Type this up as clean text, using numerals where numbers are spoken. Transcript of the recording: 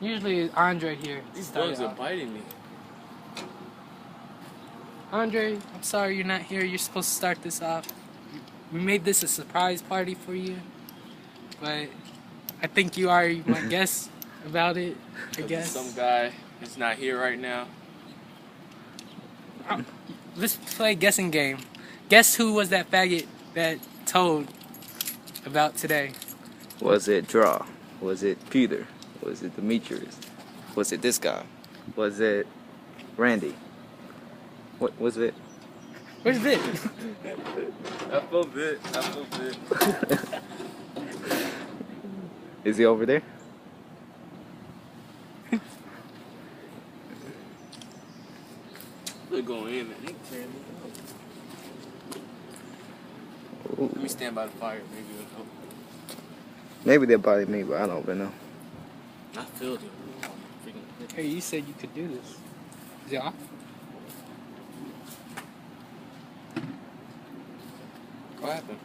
Usually it's Andre here. These bugs are off. biting me. Andre, I'm sorry you're not here. You're supposed to start this off. We made this a surprise party for you, but I think you are my guess about it. I guess. Some guy is not here right now. Let's play guessing game. Guess who was that faggot that told about today? Was it Draw? Was it Peter? Was it Demetrius? Was it this guy? Was it Randy? What was it? Where's Vic? I feel bit. Is he over there? They're going in. Let me stand by the fire. Maybe it'll help. Maybe they'll bother me, but I don't even know. I feel it. Hey, you said you could do this. Is it off? What happened?